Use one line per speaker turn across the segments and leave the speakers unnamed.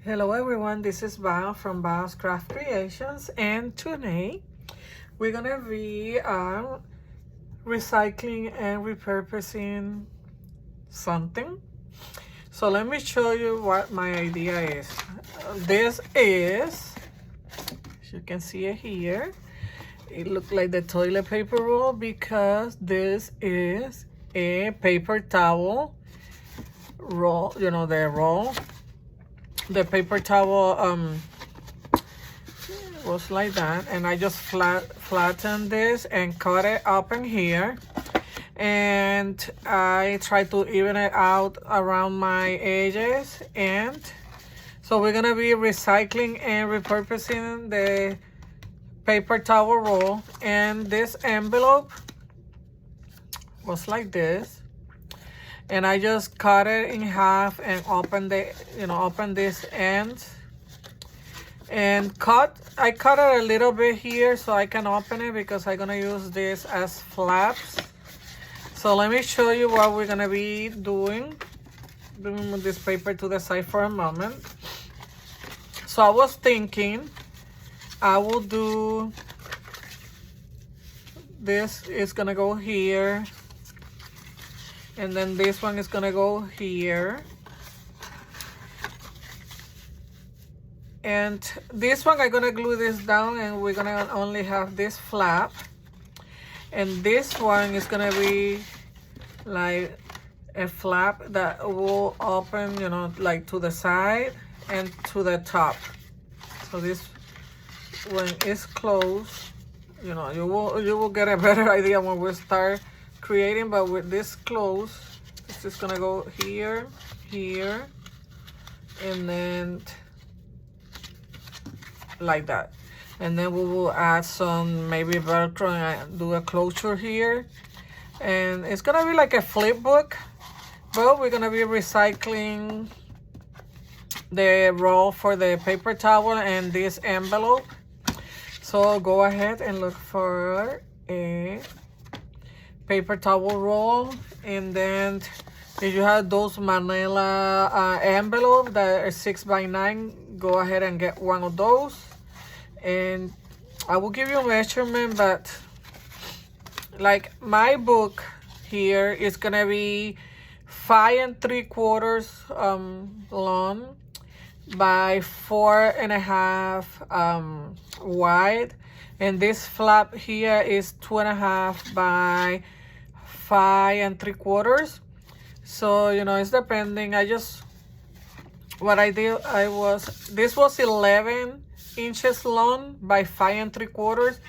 Hello everyone, this is Val from Val's Craft Creations, and today we're gonna be recycling and repurposing something. So let me show you what my idea is. This is, as you can see it here, it looks like the toilet paper roll because this is a paper towel roll, you know, the roll. The paper towel was like that, and I just flattened this and cut it up in here, and I try to even it out around my edges. And so we're gonna be recycling and repurposing the paper towel roll, and this envelope was like this. And I just cut it in half and open this end and I cut it a little bit here so I can open it because I'm gonna use this as flaps. So let me show you what we're gonna be doing. Let me move this paper to the side for a moment. So I was thinking I will do this is gonna go here, and then this one is gonna go here, and this one I'm gonna glue this down, and we're gonna only have this flap, and this one is gonna be like a flap that will open, you know, like to the side and to the top. So this, when it's closed, you know, you will get a better idea when we start creating. But with this close, it's just gonna go here, here, and then like that. And then we will add some maybe Velcro and do a closure here, and it's gonna be like a flipbook, but we're gonna be recycling the roll for the paper towel and this envelope. So go ahead and look for a paper towel roll, and then if you have those manila envelope that are 6x9, go ahead and get one of those. And I will give you a measurement, but like my book here is gonna be 5 3/4 long by 4.5 wide, and this flap here is 2.5 by 5 3/4. So, you know, it's depending. What I did, this was 11 inches long by 5 3/4,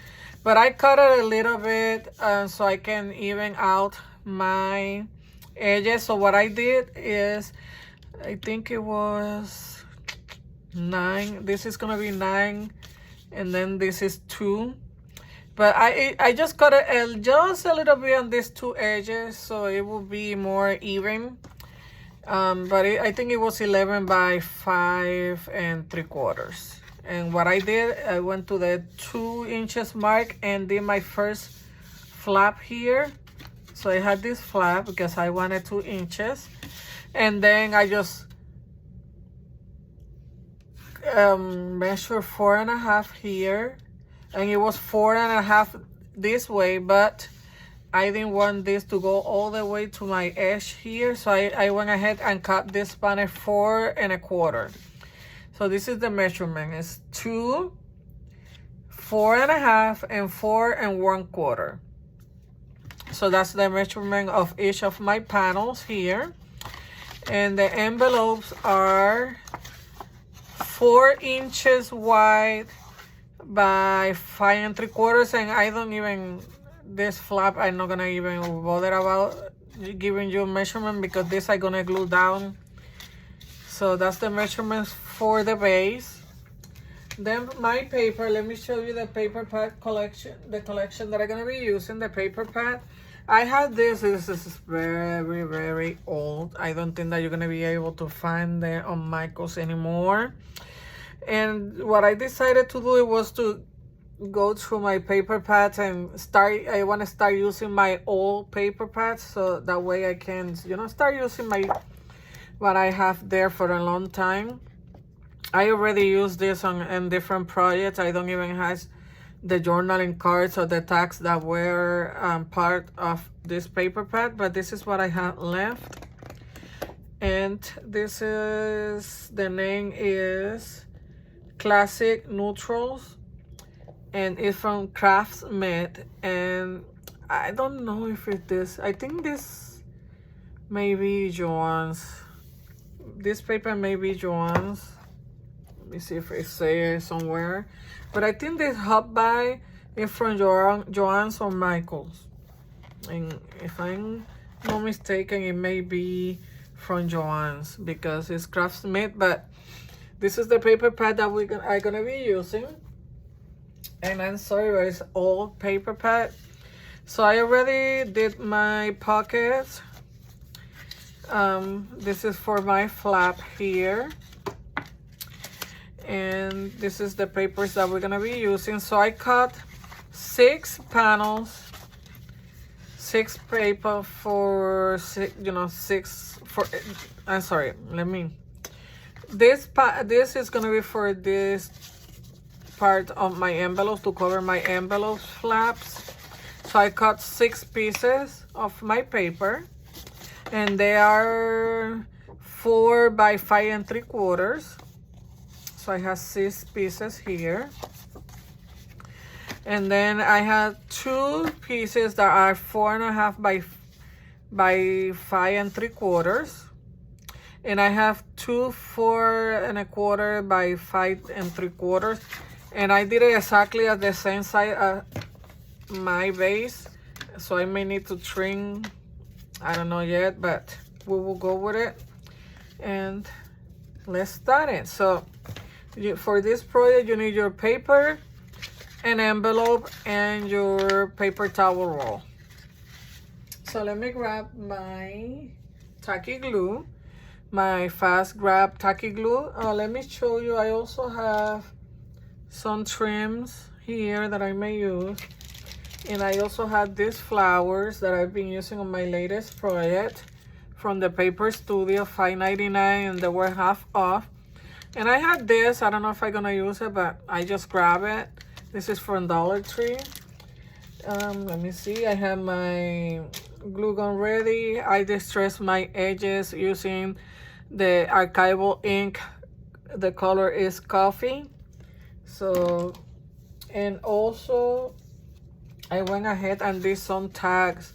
but I cut it a little bit so I can even out my edges. So what I did is, I think it was 9. This is gonna be 9, and then this is 2. But I just cut it just a little bit on these two edges so it will be more even. But I think it was 11 by 5 3/4. And what I did, I went to the 2 inches mark and did my first flap here. So I had this flap because I wanted 2 inches. And then I just measure 4.5 here, and it was 4.5 this way, but I didn't want this to go all the way to my edge here, so I went ahead and cut this span at 4.25. So this is the measurement. It's 2, 4.5, and 4.25. So that's the measurement of each of my panels here. And the envelopes are 4 inches wide by 5 3/4, and I don't even, this flap I'm not gonna even bother about giving you a measurement because this I'm gonna glue down. So that's the measurements for the base. Then my paper, let me show you the paper pad collection, the collection that I'm gonna be using. The paper pad, I have this is very, very old. I don't think that you're gonna be able to find them on Michael's anymore. And what I decided to do was to go through my paper pads and I want to start using my old paper pads, so that way I can, you know, start using what I have there for a long time. I already used this in different projects. I don't even have the journaling cards or the tags that were part of this paper pad, but this is what I have left. And this is, the name is Classic Neutrals, and it's from Craftsmade. And I don't know if it is, I think this may be Joann's. This paper may be Joann's. Let me see if it says somewhere. But I think this hot buy is from Joann's or Michael's. And if I'm not mistaken, it may be from Joann's because it's Craftsmade. But this is the paper pad that I'm gonna be using. And I'm sorry, but it's old paper pad. So I already did my pockets. This is for my flap here. And this is the papers that we're gonna be using. So I cut 6 panels, 6 paper for 6, you know, 6 for, I'm sorry, this is gonna be for this part of my envelopes, to cover my envelopes flaps. So I cut 6 pieces of my paper, and they are 4 by 5 3/4. So I have 6 pieces here. And then I have 2 pieces that are 4.5 by 5 3/4. And I have 2 4.25 by 5 3/4. And I did it exactly at the same size as my base. So I may need to trim, I don't know yet, but we will go with it. And let's start it. So for this project, you need your paper, an envelope, and your paper towel roll. So let me grab my tacky glue, my fast grab tacky glue. Let me show you, I also have some trims here that I may use. And I also have these flowers that I've been using on my latest project from the Paper Studio, $5.99, and they were half off. And I had this, I don't know if I'm gonna use it, but I just grab it. This is from Dollar Tree. Let me see, I have my glue gun ready. I distressed my edges using the archival ink. The color is coffee. So, and also I went ahead and did some tags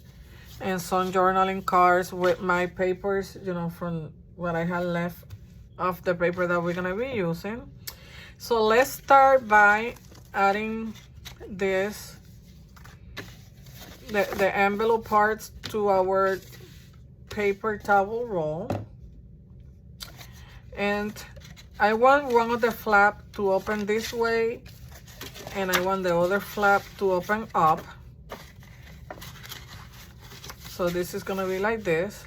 and some journaling cards with my papers, you know, from what I had left of the paper that we're gonna be using. So let's start by adding this, the envelope parts to our paper towel roll. And I want one of the flap to open this way, and I want the other flap to open up. So this is gonna be like this.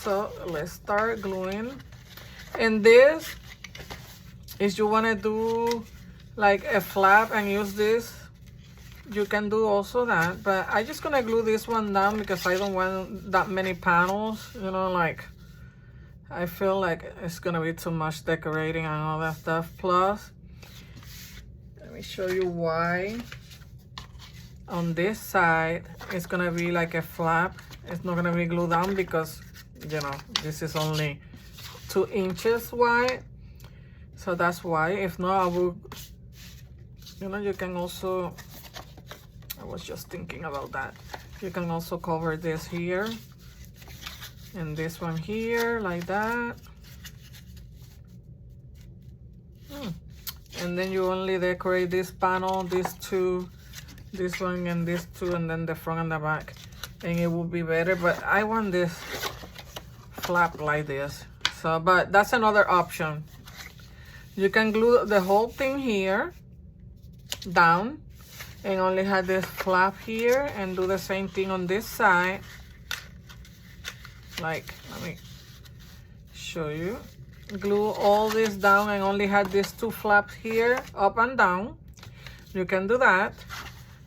So let's start gluing. And this is, you want to do like a flap and use this, you can do also that, but I just gonna glue this one down because I don't want that many panels, you know, like I feel like it's gonna be too much decorating and all that stuff. Plus, let me show you why. On this side it's gonna be like a flap, it's not gonna be glued down because, you know, this is only 2 inches wide, so that's why. If not, I will, you know, you can also, I was just thinking about that, you can also cover this here and this one here like that. And then you only decorate this panel, these 2, this one and this 2, and then the front and the back, and it will be better. But I want this flap like this. So, but that's another option. You can glue the whole thing here down and only have this flap here, and do the same thing on this side. Like, let me show you. Glue all this down and only have these 2 flaps here, up and down. You can do that.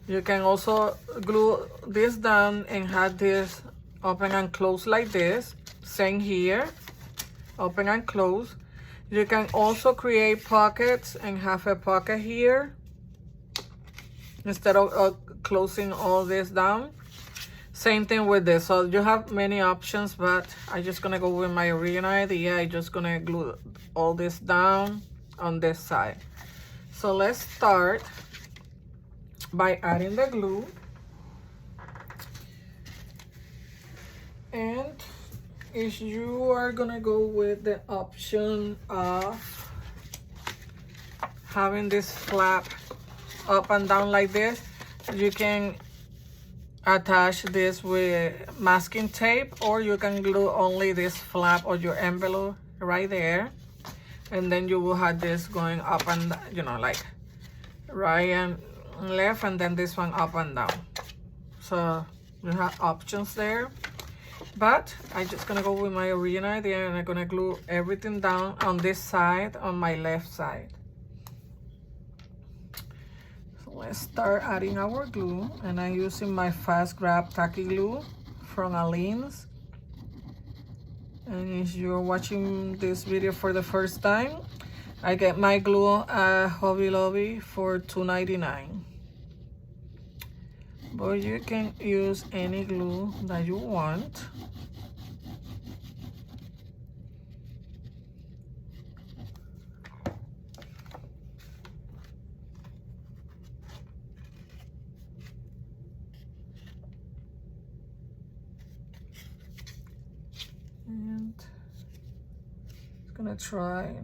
You can also glue this down and have this open and close like this. Same here, open and close. You can also create pockets and have a pocket here instead of closing all this down. Same thing with this. So you have many options, but I'm just gonna go with my original idea. I'm just gonna glue all this down on this side. So let's start by adding the glue. And if you are gonna go with the option of having this flap up and down like this, you can attach this with masking tape, or you can glue only this flap of your envelope right there, and then you will have this going up and, you know, like right and left, and then this one up and down. So you have options there. But I'm just gonna go with my original idea, and I'm gonna glue everything down on this side, on my left side. So let's start adding our glue, and I'm using my Fast Grab Tacky Glue from Aleene's. And if you're watching this video for the first time, I get my glue at Hobby Lobby for $2.99. But you can use any glue that you want. And it's gonna try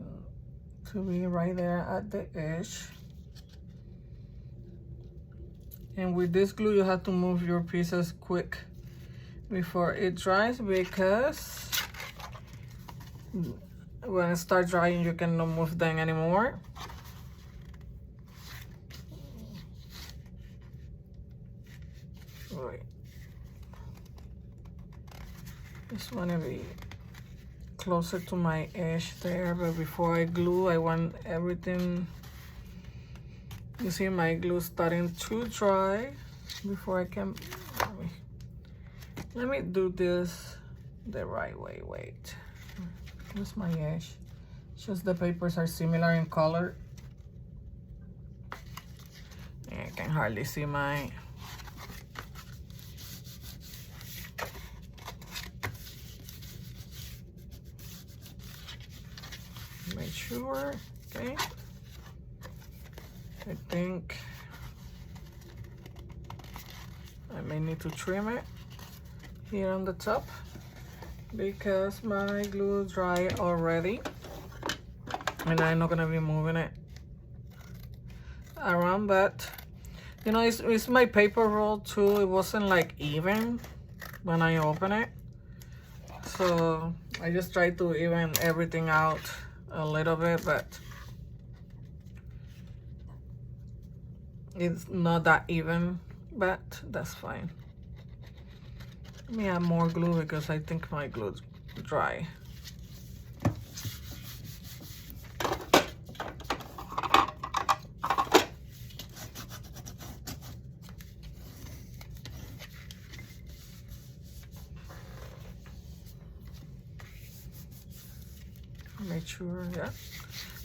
to be right there at the edge. And with this glue, you have to move your pieces quick before it dries, because when it starts drying, you cannot move them anymore. Wait. Just want to be closer to my edge there, but before I glue, I want everything. You see my glue starting to dry before I can, let me do this the right way. Wait, here's my edge. Just the papers are similar in color. I can hardly see my, make sure, okay. I think I may need to trim it here on the top because my glue is dry already, and I'm not gonna be moving it around. But you know, it's my paper roll too. It wasn't like even when I open it, so I just tried to even everything out a little bit, but it's not that even, but that's fine. Let me add more glue because I think my glue's dry. Make sure, yeah.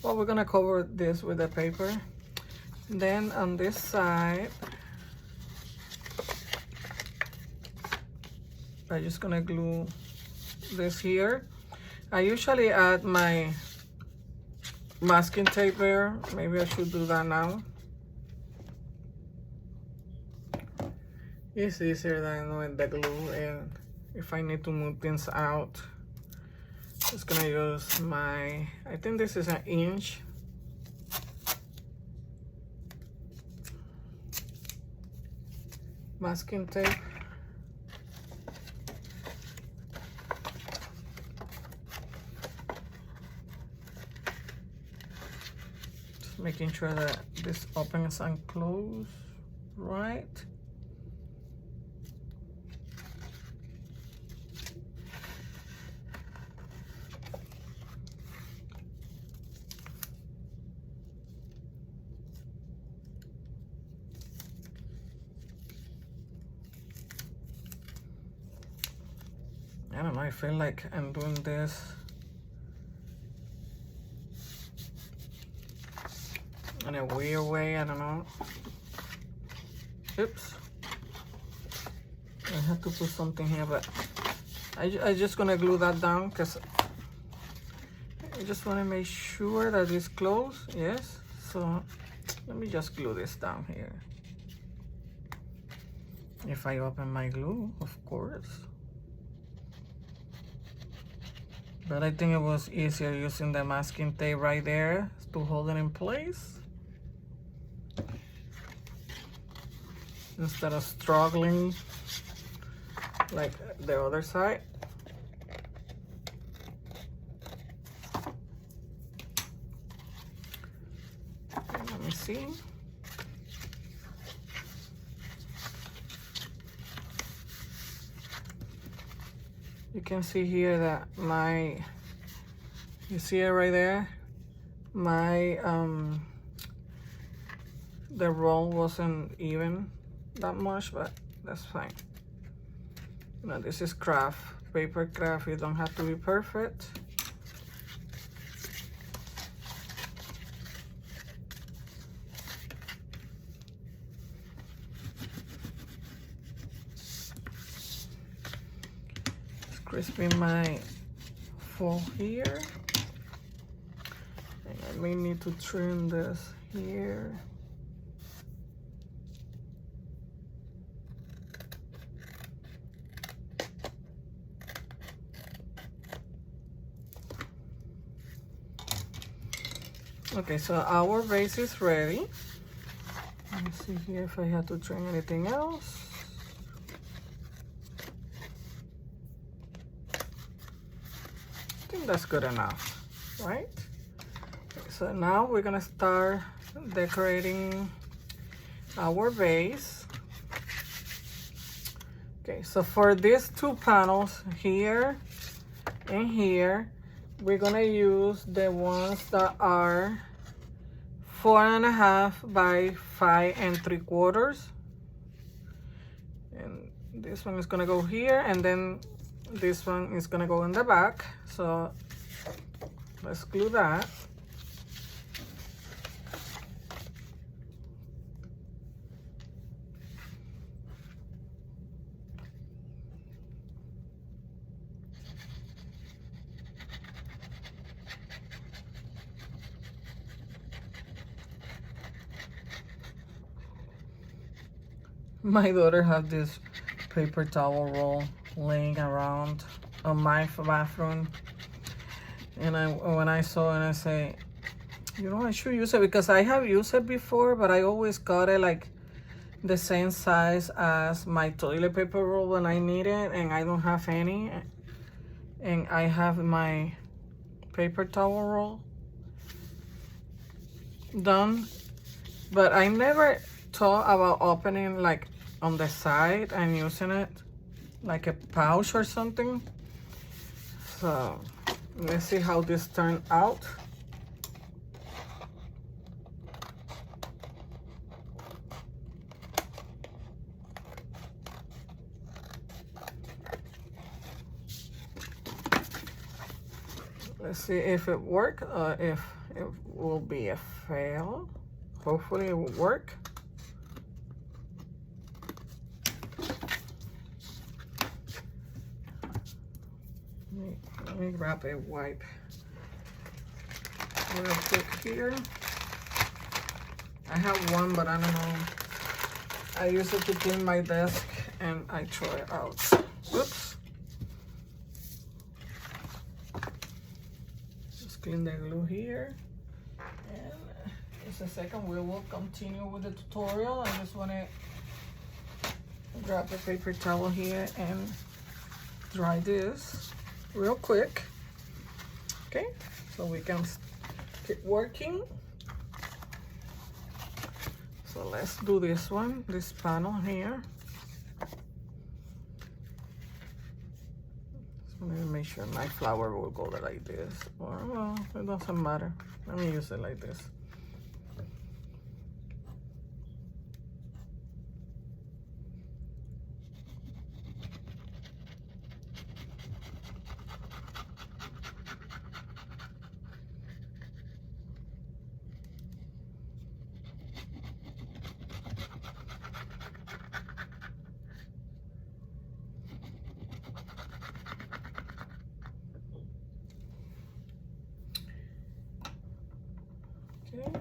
Well, we're gonna cover this with the paper. Then on this side, I'm just gonna glue this here. I usually add my masking tape there. Maybe I should do that now. It's easier than with the glue, and if I need to move things out, just gonna use my, I think this is 1 inch. Masking tape. Just making sure that this opens and closes right. I don't know, I feel like I'm doing this in a weird way, I don't know. Oops. I have to put something here, but I just gonna glue that down because I just want to make sure that it's closed. Yes. So let me just glue this down here. If I open my glue, of course. But I think it was easier using the masking tape right there to hold it in place, instead of struggling like the other side. Let me see. You can see here that you see it right there? The roll wasn't even that much, but that's fine. You know, this is craft, paper craft. You don't have to be perfect. Crisping my foil here, and I may need to trim this here. Okay, so our base is ready. Let me see here if I have to trim anything else. I think that's good enough, right? Okay, so now we're gonna start decorating our base. Okay, so for these two panels here and here, we're gonna use the ones that are 4.5 by 5 3/4. And this one is gonna go here, and then this one is gonna go in the back. So let's glue that. My daughter had this paper towel roll laying around on my bathroom, and when I saw it, I say, you know, I should use it, because I have used it before, but I always got it like the same size as my toilet paper roll when I need it, and I don't have any, and I have my paper towel roll done, but I never thought about opening like on the side and using it like a pouch or something. So let's see how this turned out. Let's see if it worked or if it will be a fail. Hopefully it will work. Let me grab a wipe real quick here. I have one, but I don't know. I use it to clean my desk and I throw it out. Oops. Just clean the glue here. And just a second, we will continue with the tutorial. I just want to grab the paper towel here and dry this real quick. Okay, so we can keep working. So let's do this one, this panel here. So let me make sure my flower will go like this, or well, it doesn't matter. Let me use it like this. Okay.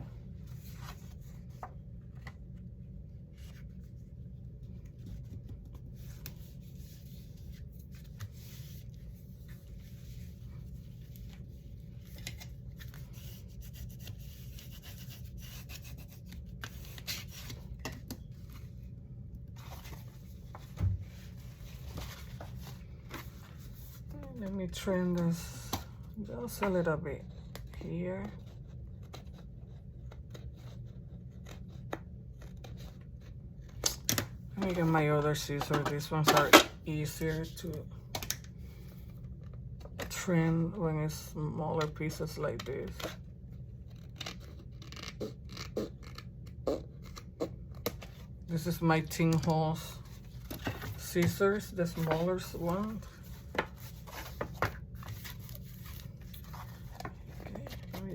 Let me trim this just a little bit here. Let me get my other scissors. These ones are easier to trim when it's smaller pieces like this. This is my tin horse scissors, the smaller one.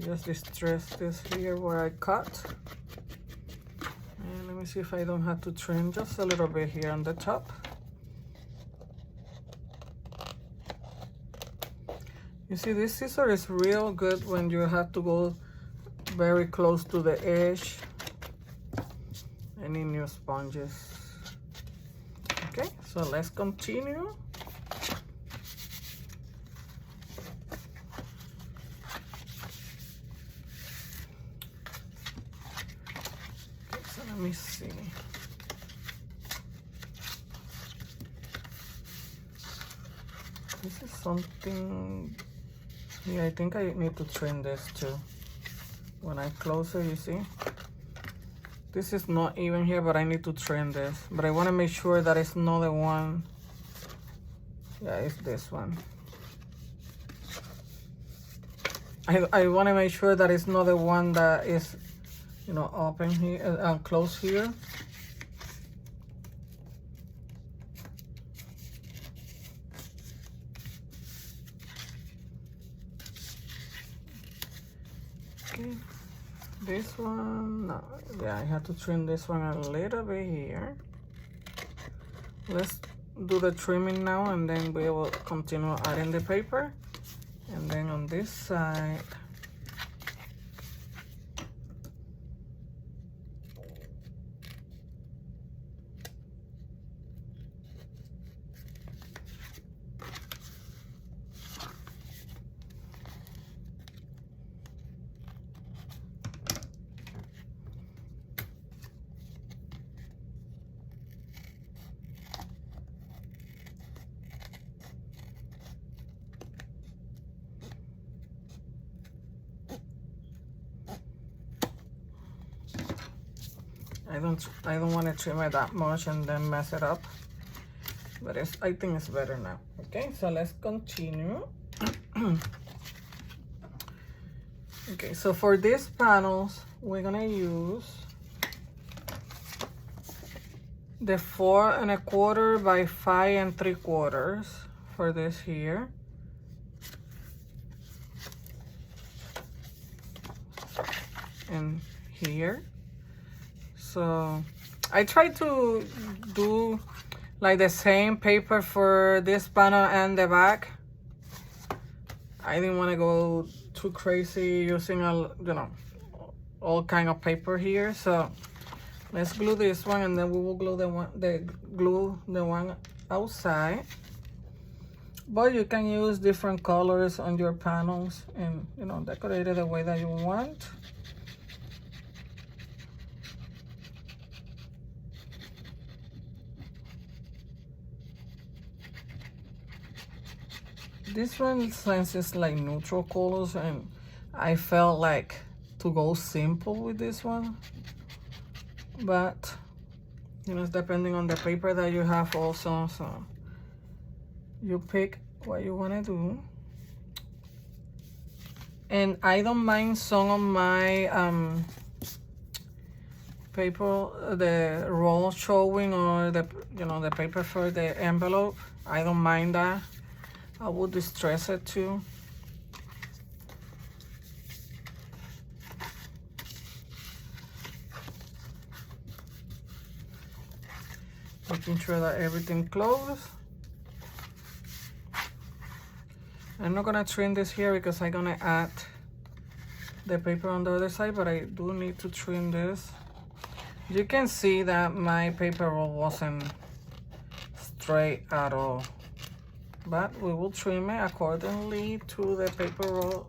Just distress this here where I cut, and let me see if I don't have to trim just a little bit here on the top. You see, this scissor is real good when you have to go very close to the edge. Any new sponges. Okay, so let's continue. Let me see. This is something, yeah, I think I need to trim this too. When I close it, you see? This is not even here, but I need to trim this. But I want to make sure that it's not the one. Yeah, it's this one. I want to make sure that it's not the one that is, you know, open here, close here. Okay, this one, no, yeah, I have to trim this one a little bit here. Let's do the trimming now, and then we will continue adding the paper. And then on this side, I don't want to trim it that much and then mess it up, but I think it's better now. Okay, so let's continue. Okay, so for these panels, we're gonna use the 4 1/4 by 5 3/4 for this here. And here. So I tried to do like the same paper for this panel and the back. I didn't want to go too crazy using you know, all kind of paper here. So let's glue this one, and then we will glue the one outside. But you can use different colors on your panels and, you know, decorate it the way that you want. This one, since it's like neutral colors, and I felt like to go simple with this one, but you know, it's depending on the paper that you have also, so you pick what you want to do. And I don't mind some of my paper, the roll showing, or the, you know, the paper for the envelope. I don't mind that. I would distress it too. Making sure that everything closes. I'm not gonna trim this here because I'm gonna add the paper on the other side, but I do need to trim this. You can see that my paper roll wasn't straight at all, but we will trim it accordingly to the paper roll.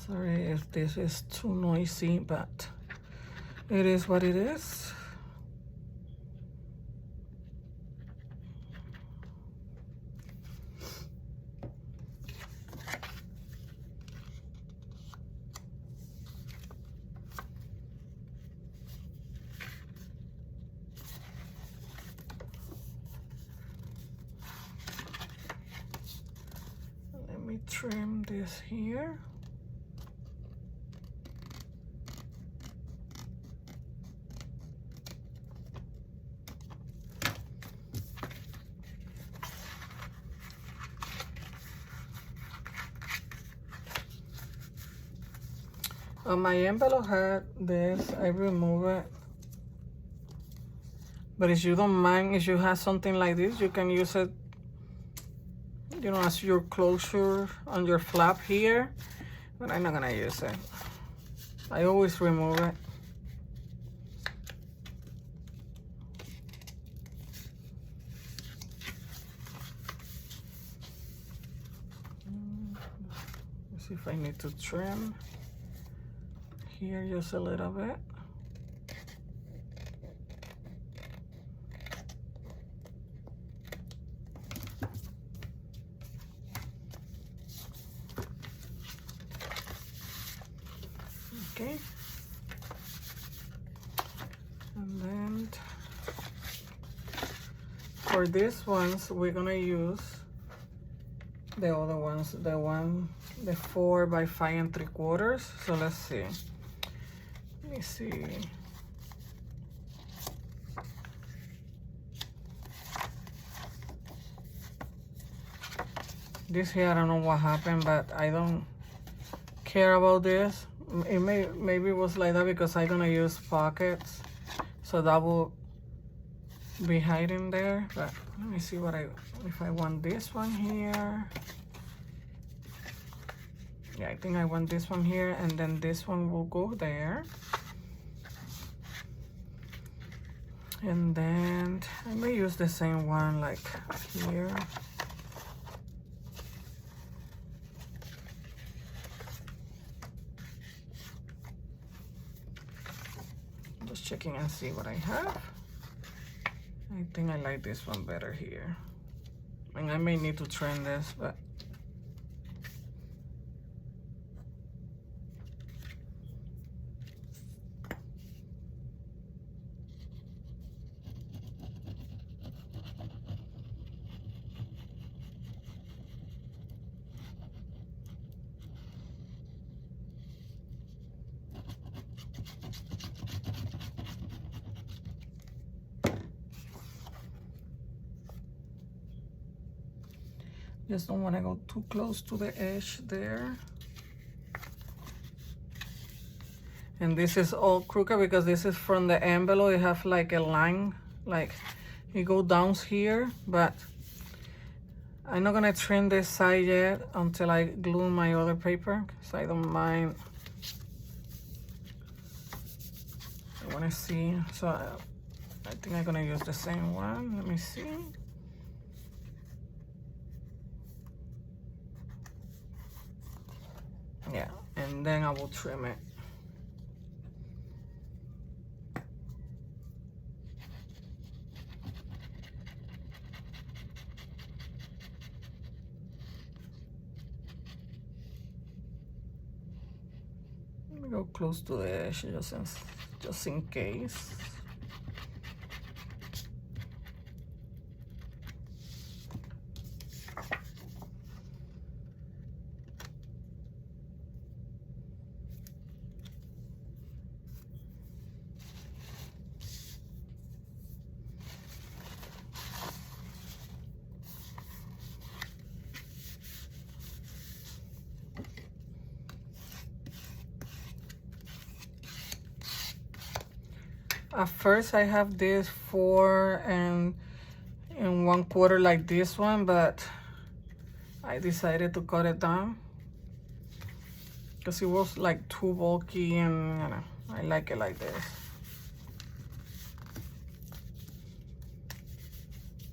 Sorry if this is too noisy, but it is what it is. Let me trim this here. My envelope had this, I remove it. But if you don't mind, if you have something like this, you can use it, you know, as your closure on your flap here. But I'm not gonna use it. I always remove it. Let's see if I need to trim here just a little bit. Okay. And then for these ones, we're gonna use the other ones, the 4 by 5 3/4. So let's see. Let me see. This here, I don't know what happened, but I don't care about this. It maybe it was like that because I'm gonna use pockets, so that will be hiding there. But let me see if I want this one here. Yeah, I think I want this one here, and then this one will go there. And then I may use the same one like here. Just checking and see what I have. I think I like this one better here. And I may need to trim this, but just don't want to go too close to the edge there. And this is all crooked because this is from the envelope. It have like a line, like it go down here, but I'm not gonna trim this side yet until I glue my other paper, because I don't mind. I wanna see, so I think I'm gonna use the same one. Let me see. Yeah, and then I will trim it. Let me go close to the edge just in case. At first I have this 4 1/4 like this one, but I decided to cut it down because it was like too bulky, and you know, I like it like this.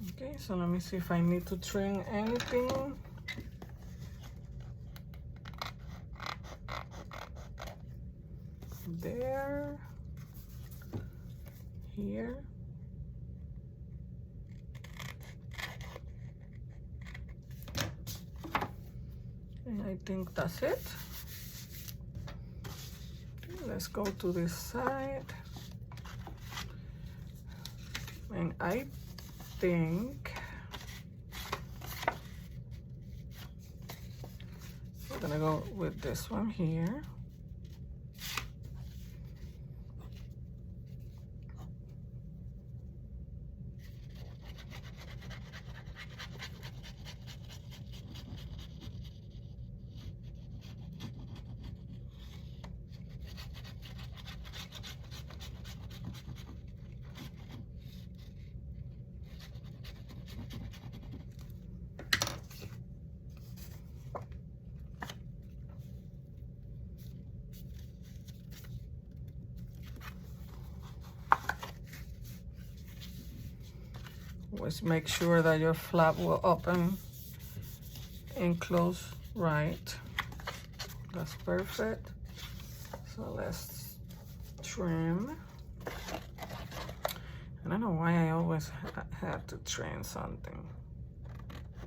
Okay, so let me see if I need to trim anything. There, here. And I think that's it. Let's go to this side. And I think we're gonna go with this one here. Always make sure that your flap will open and close right. That's perfect. So let's trim. I don't know why I always have to trim something.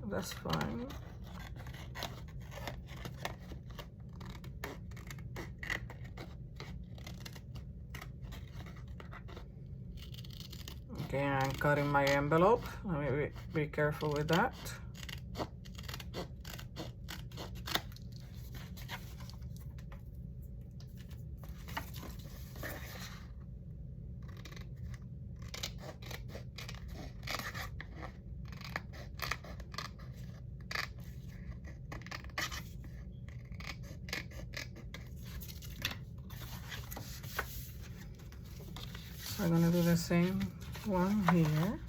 That's fine. Okay, I'm cutting my envelope. Let me be careful with that. So I'm gonna do the same one here.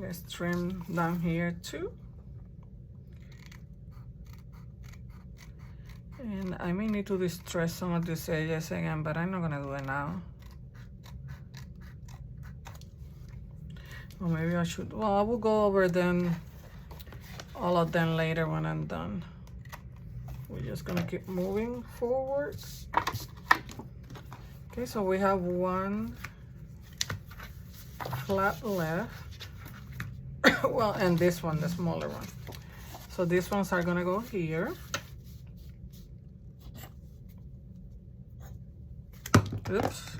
Let's trim down here too. And I may need to distress some of these edges again, but I'm not gonna do it now. Or maybe I should, well, I will go over them, all of them later when I'm done. We're just gonna keep moving forward. Okay, so we have one flap left. Well, and this one, the smaller one. So these ones are gonna go here. Oops.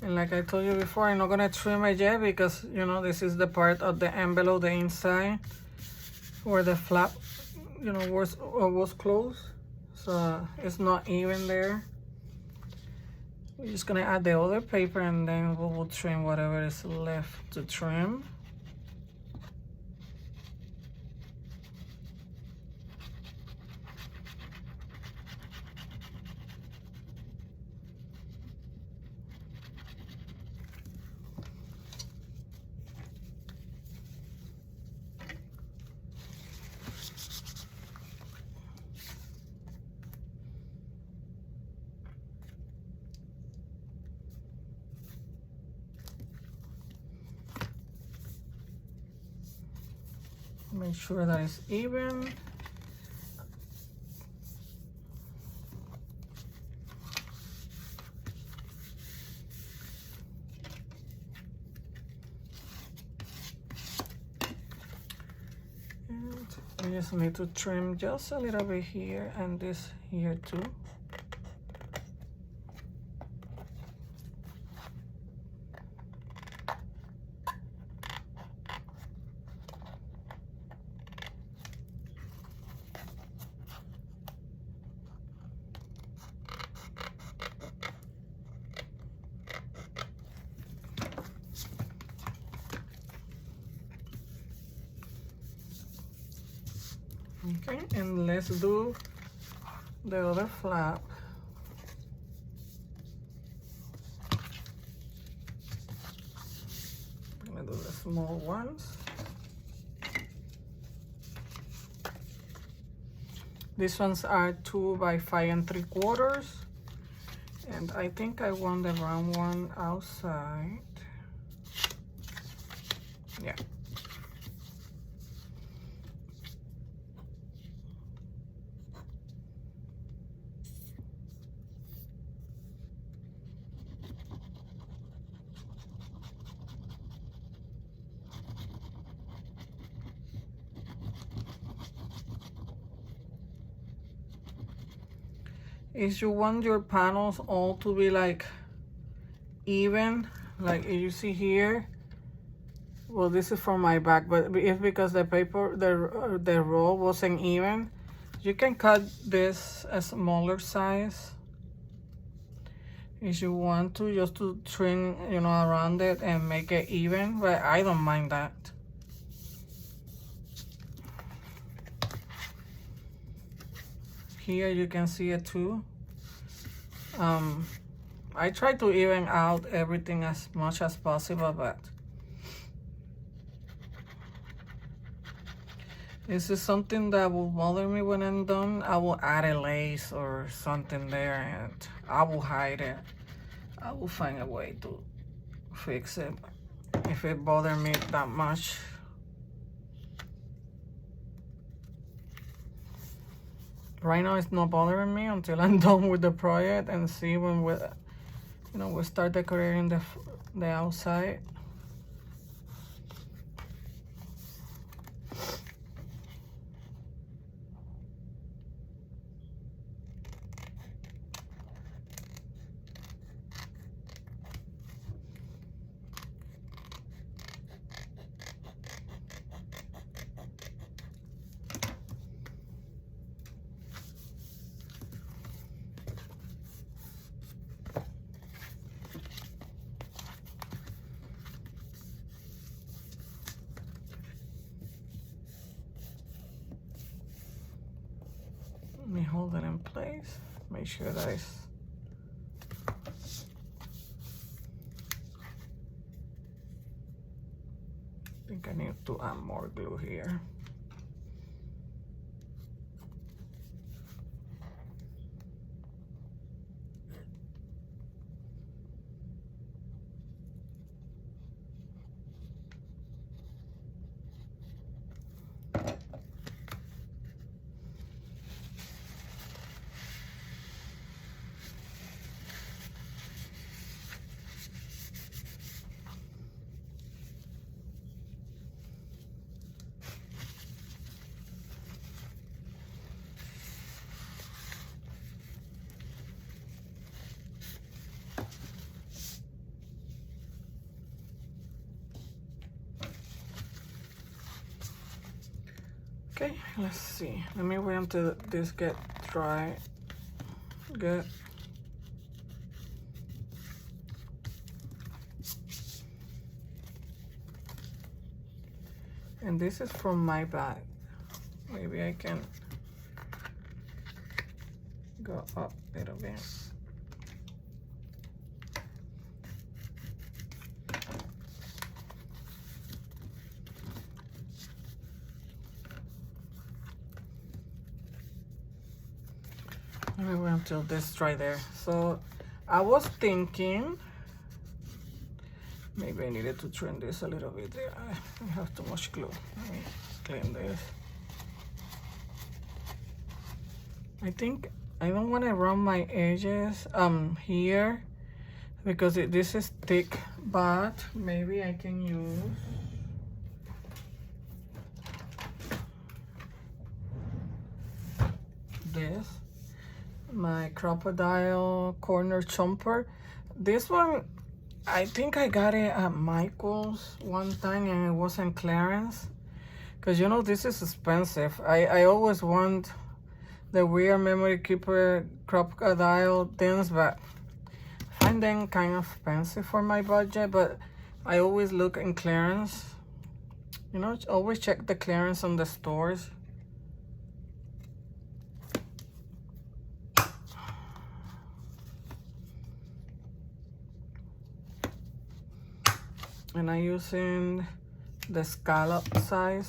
And like I told you before, I'm not gonna trim it yet because, you know, this is the part of the envelope, the inside, where the flap, you know, was closed. So it's not even there. We're just gonna add the other paper and then we will trim whatever is left to trim. Make sure that it's even. And we just need to trim just a little bit here and this here too. Okay, and let's do the other flap. I'm gonna do the small ones. These ones are 2 by 5 3/4. And I think I want the round one outside. Yeah. Is you want your panels all to be like even, like you see here. Well, this is for my back, but it's because the paper, the roll wasn't even. You can cut this a smaller size if you want to, just to trim, you know, around it and make it even, but I don't mind that. Here you can see it too. I try to even out everything as much as possible, but this is something that will bother me when I'm done. I will add a lace or something there and I will hide it. I will find a way to fix it if it bothers me that much. Right now it's not bothering me until I'm done with the project and see when we, you know, we start decorating the outside. Let me hold it in place, make sure that it's I think I need to add more glue here. Okay, let's see. Let me wait until this get dry. Good. And this is from my bag. Maybe I can go up a little bit. Let me wait until this dry there. So I was thinking maybe I needed to trim this a little bit there. I have too much glue. Let me clean this. I think I don't want to run my edges here because this is thick, but maybe I can use this, my crocodile corner chomper. This one, I think I got it at Michael's one time and it was in clearance. Because you know, this is expensive. I always want the weird memory keeper crocodile things, but I find them kind of expensive for my budget. But I always look in clearance. You know, always check the clearance on the stores. And I'm using the scallop side.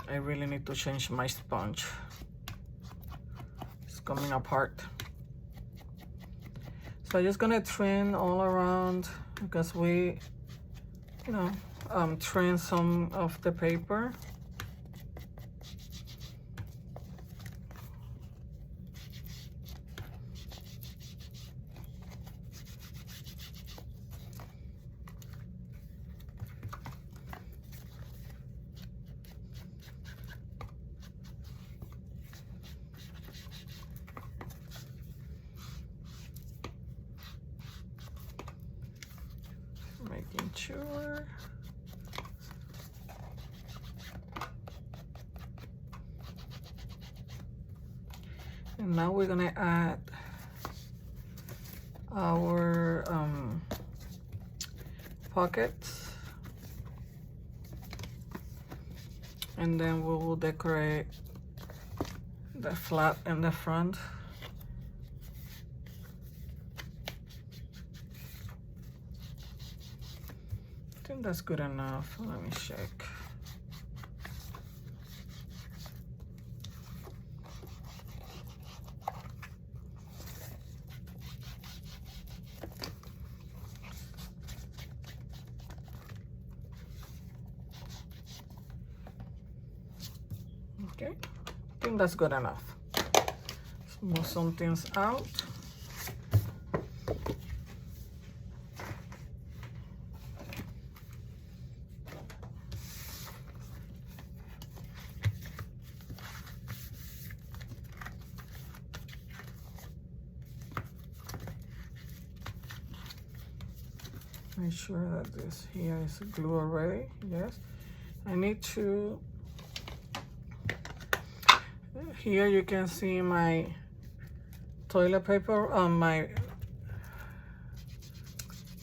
I really need to change my sponge. It's coming apart. So I'm just gonna trim all around because we, you know, trim some of the paper. Making sure. And now we're gonna add our pockets, and then we will decorate the flap in the front. I think that's good enough. Let me check. Okay, I think that's good enough. Let's move some things out. Make sure that this here is glue already. Yes, I need to. Here you can see my toilet paper on my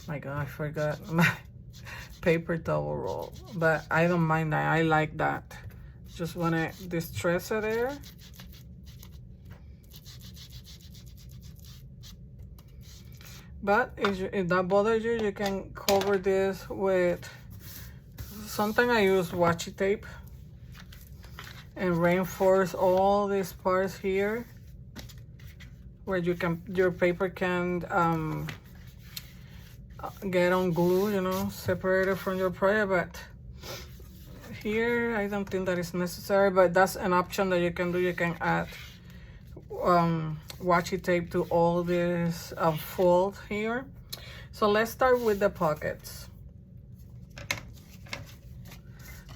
God, I forgot my paper towel roll, but I don't mind that. I like that. Just want to distress it there. But if that bothers you, you can cover this with, sometimes I use washi tape and reinforce all these parts here where your paper can get on glue, you know, separated from your project. But here I don't think that is necessary, but that's an option that you can do. You can add washi tape to all this fold here. So let's start with the pockets.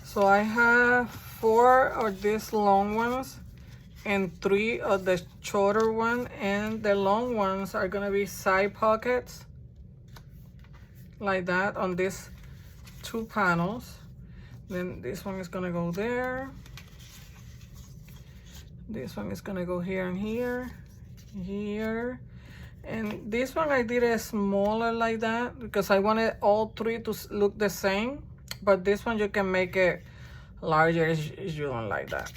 So I have 4 of these long ones and 3 of the shorter one, and the long ones are gonna be side pockets like that on these 2 panels. Then this one is gonna go there. This one is gonna go here and here, here. And this one I did it smaller like that because I wanted all 3 to look the same. But this one you can make it larger if you don't like that.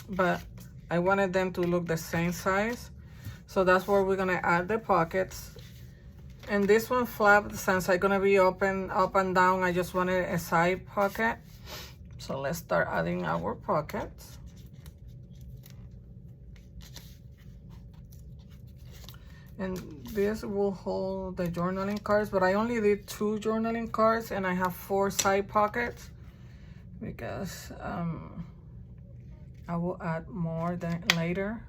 But I wanted them to look the same size. So that's where we're gonna add the pockets. And this one flap, since I'm gonna be open up and down, I just wanted a side pocket. So let's start adding our pockets. And this will hold the journaling cards, but I only did 2 journaling cards and I have 4 side pockets because I will add more then later.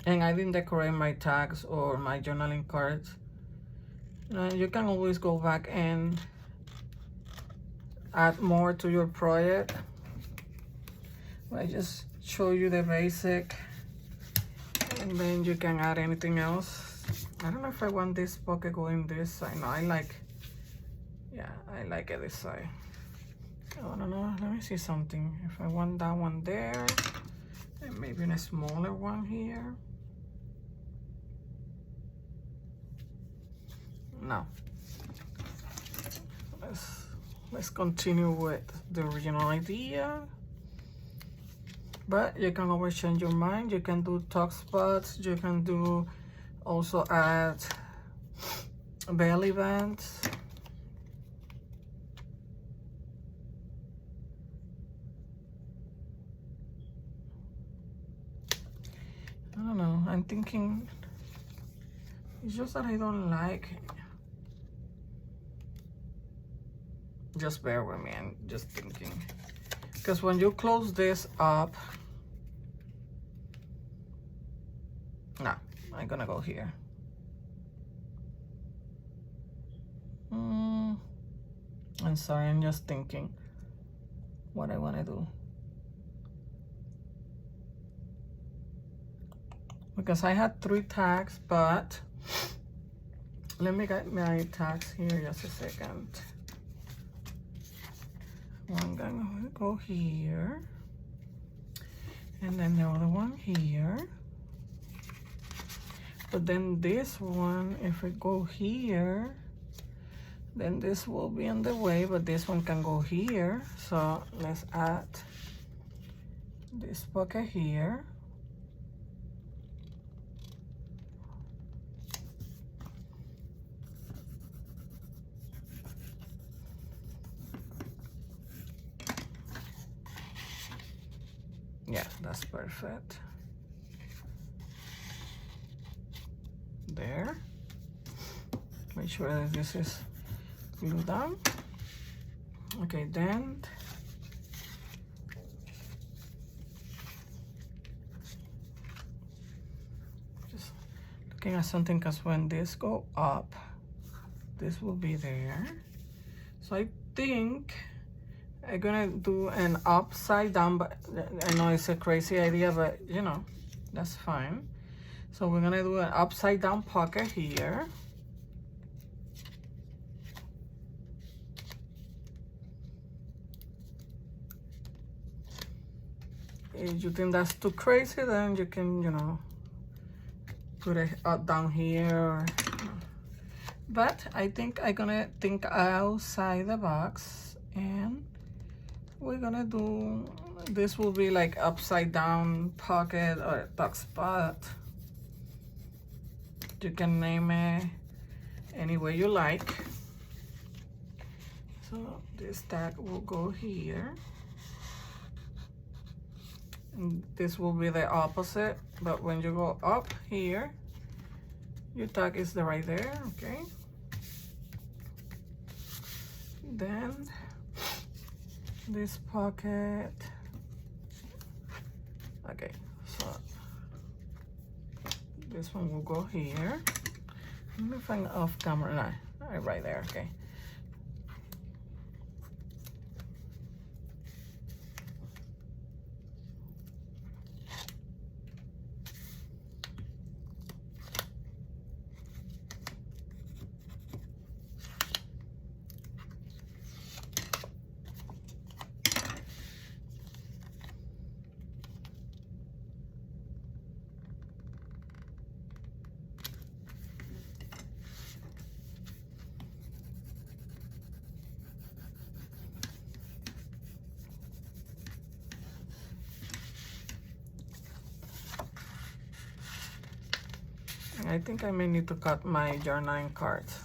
And I didn't decorate my tags or my journaling cards. You can always go back and add more to your project. I just show you the basic and then you can add anything else. I don't know if I want this pocket going this side. No, I like it this side. I don't know, let me see something. If I want that one there and maybe a smaller one here. No. Let's continue with the original idea. But you can always change your mind. You can do tuck spots. You can do also add belly bands. I don't know. I'm thinking it's just that I don't like it. Just bear with me, I'm just thinking. Because when you close this up, no, I'm gonna go here. I'm sorry, I'm just thinking what I wanna do. Because I had 3 tags, but let me get my tags here just a second. One gonna go here, and then the other one here. But then this one, if we go here, then this will be in the way, but this one can go here. So let's add this pocket here. Yeah, that's perfect. There. Make sure that this is glued down. Okay, then just looking at something, because when this go up, this will be there. So I think I'm gonna do an upside down, but I know it's a crazy idea, but you know, that's fine. So we're gonna do an upside down pocket here. If you think that's too crazy, then you can, you know, put it up down here. But I think I'm gonna think outside the box, and we're gonna do, this will be like upside down pocket or tuck spot. You can name it any way you like. So this tag will go here. And this will be the opposite, but when you go up here, your tag is right there, okay? Then this pocket, okay, so this one will go here. Let me find off camera, no, right there, okay. I think I may need to cut my journaling cards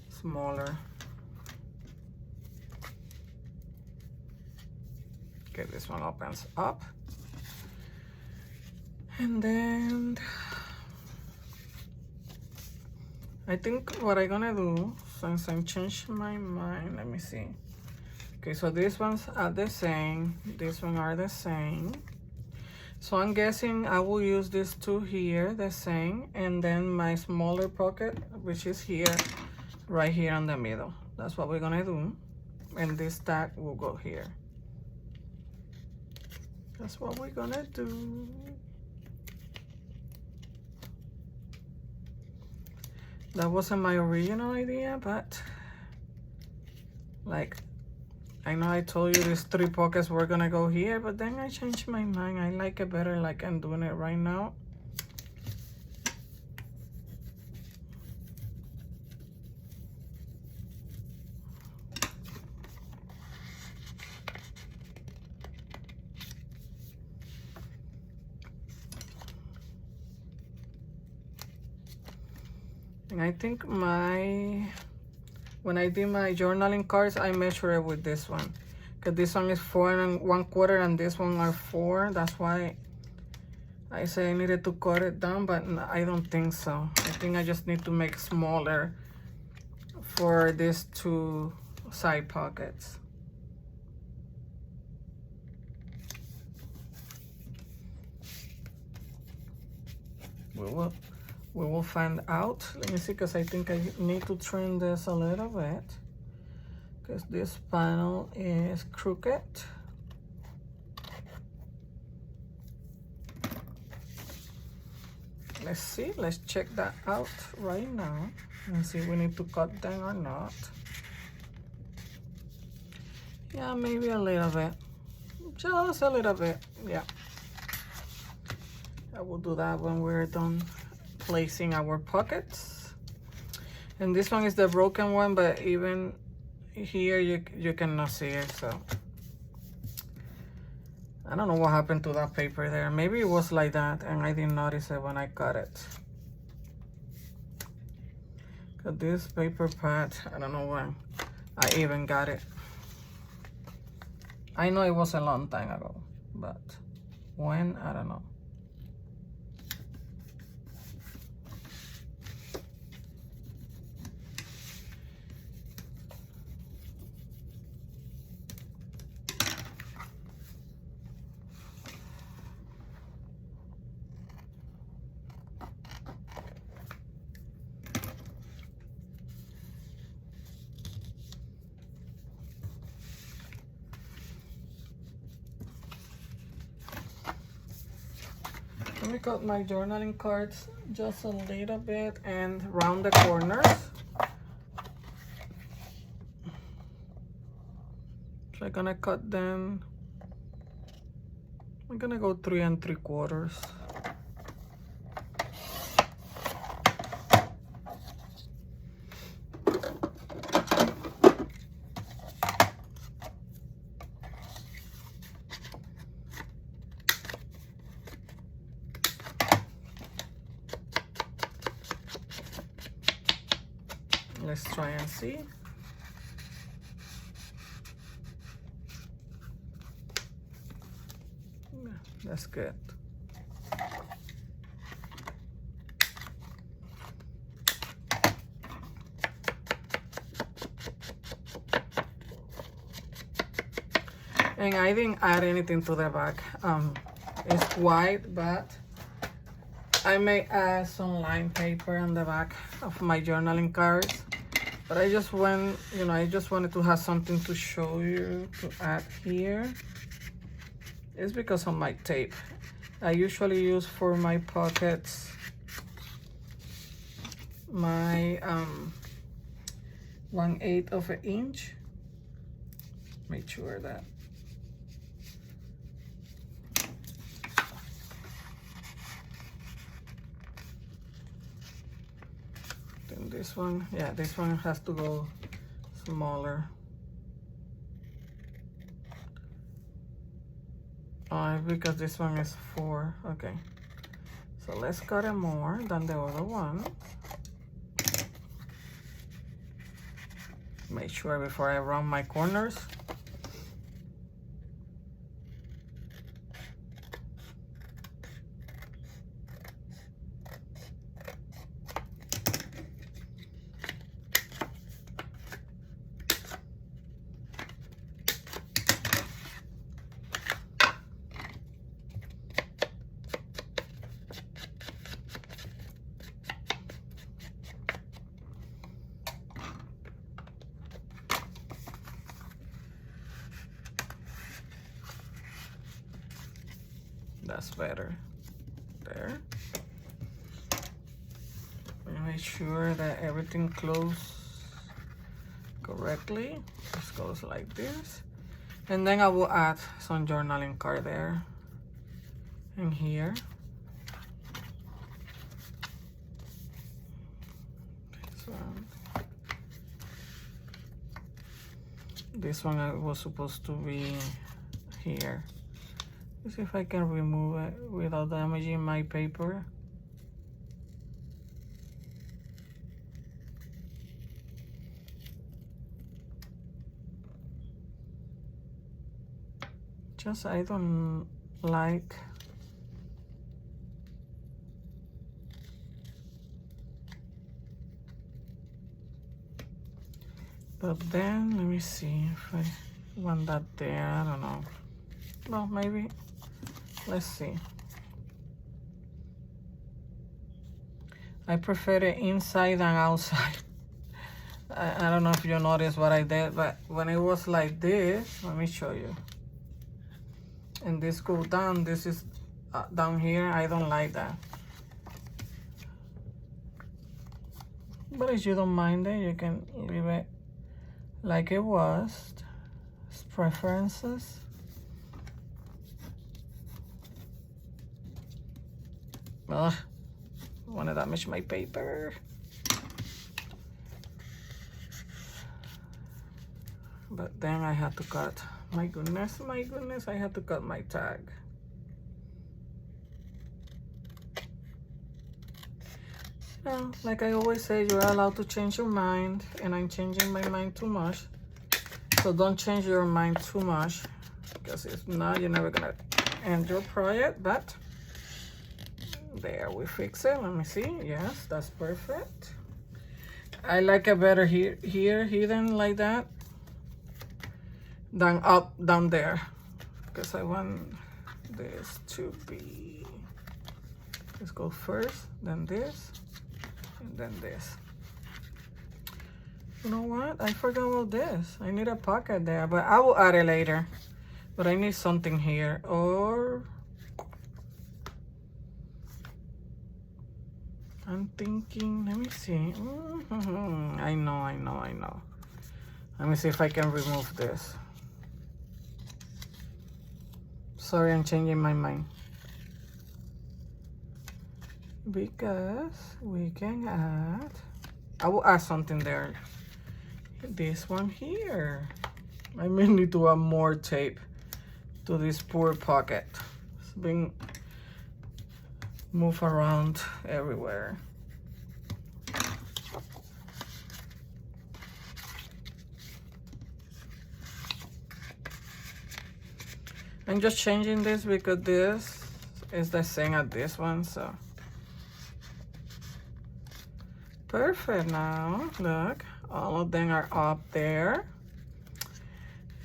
smaller. Okay, this one opens up. And then I think what I'm gonna do, since I changed my mind, let me see. Okay, so these ones are the same, these ones are the same. So I'm guessing I will use these two here, the same, and then my smaller pocket, which is here, right here in the middle. That's what we're gonna do. And this tag will go here. That's what we're gonna do. That wasn't my original idea, but like, I know I told you these 3 pockets were gonna go here, but then I changed my mind. I like it better like I'm doing it right now. And I think when I did my journaling cards, I measured it with this one. Because this one is 4 1/4 and this one are 4. That's why I say I needed to cut it down, but I don't think so. I think I just need to make smaller for these 2 side pockets. We will find out. Let me see, because I think I need to trim this a little bit, because this panel is crooked. Let's see, let's check that out right now and see if we need to cut them or not. Yeah, maybe a little bit, just a little bit. Yeah, I will do that when we're done placing our pockets. And this one is the broken one, but even here you cannot see it, so I don't know what happened to that paper there. Maybe it was like that and I didn't notice it when I cut it. Cause this paper pad, I don't know when I even got it. I know it was a long time ago, but when, I don't know. Let me cut my journaling cards just a little bit and round the corners. So I'm gonna cut them. I'm gonna go 3 3/4. Let's try and see. Yeah, that's good. And I didn't add anything to the back. It's white, but I may add some line paper on the back of my journaling cards. But I just went, I just wanted to have something to show you to add here. It's because of my tape. I usually use for my pockets my 1/8 of an inch. Make sure that then this one, yeah, this one has to go smaller. Because this one is 4. Okay, so let's cut it more than the other one. Make sure before I round my corners. That's better. There. Make sure that everything closes correctly. This goes like this. And then I will add some journaling card there and here. This one was supposed to be here. Let's see if I can remove it without damaging my paper. Just I don't like but then let me see if I want that there. I don't know. Well, maybe. Let's see. I prefer it inside than outside. I don't know if you noticed what I did, but when it was like this, let me show you. And this goes down, this is down here. I don't like that. But if you don't mind it, you can leave it like it was. It's preferences. Ugh, I want to damage my paper. But then I had to cut. My goodness, I had to cut my tag. Well, like I always say, you're allowed to change your mind, and I'm changing my mind too much. So don't change your mind too much, because if not, you're never gonna end your project. But there, we fix it. Let me see. Yes, that's perfect. I like it better here hidden like that than up down there, because I want this to be, let's go first, then this, and then this. You know what? I forgot about this. I need a pocket there, but I will add it later. But I need something here, or I'm thinking, let me see. I know. Let me see if I can remove this. Sorry, I'm changing my mind. Because we can add, I will add something there. This one here. I may need to add more tape to this poor pocket. It's being moved around everywhere. I'm just changing this because this is the same as this one, so. Perfect now, look, all of them are up there.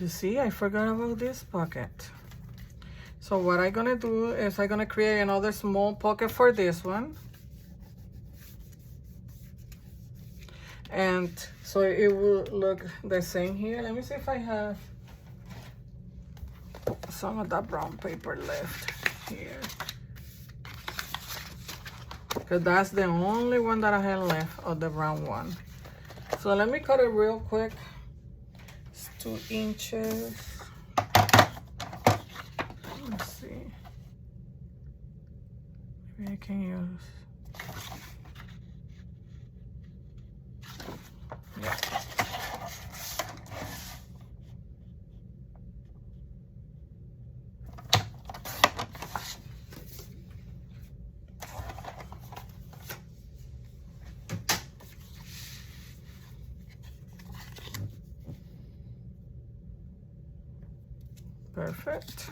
You see, I forgot about this pocket. So what I'm gonna do is I'm gonna create another small pocket for this one. And so it will look the same here. Let me see if I have some of that brown paper left here. Because that's the only one that I have left of the brown one. So let me cut it real quick. It's 2 inches. Let's see. Maybe I can use. Yeah. Perfect.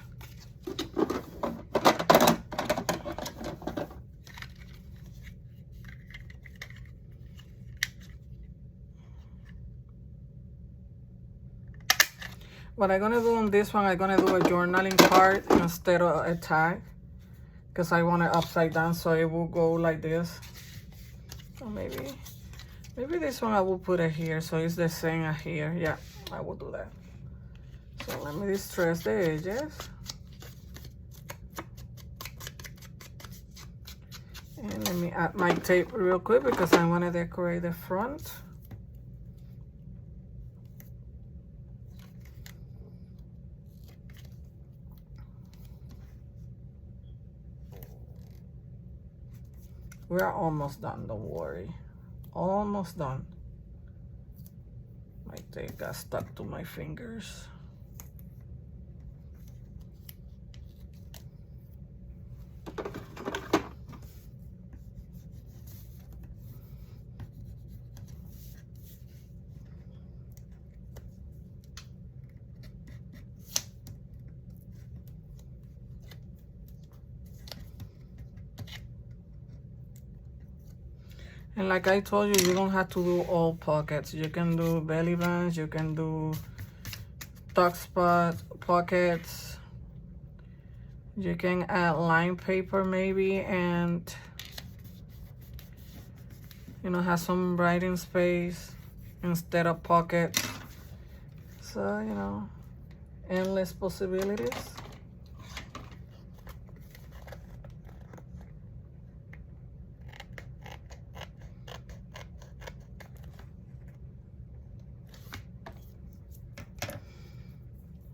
What I'm gonna do on this one, I'm gonna do a journaling card instead of a tag, because I want it upside down so it will go like this. Or maybe this one I will put it here so it's the same as here. Yeah, I will do that. So let me distress the edges. And let me add my tape real quick because I want to decorate the front. We are almost done, don't worry. Almost done. My tape got stuck to my fingers. And like I told you, you don't have to do all pockets. You can do belly bands, you can do tuck spot pockets. You can add line paper maybe and, you know, have some writing space instead of pockets. So, you know, endless possibilities.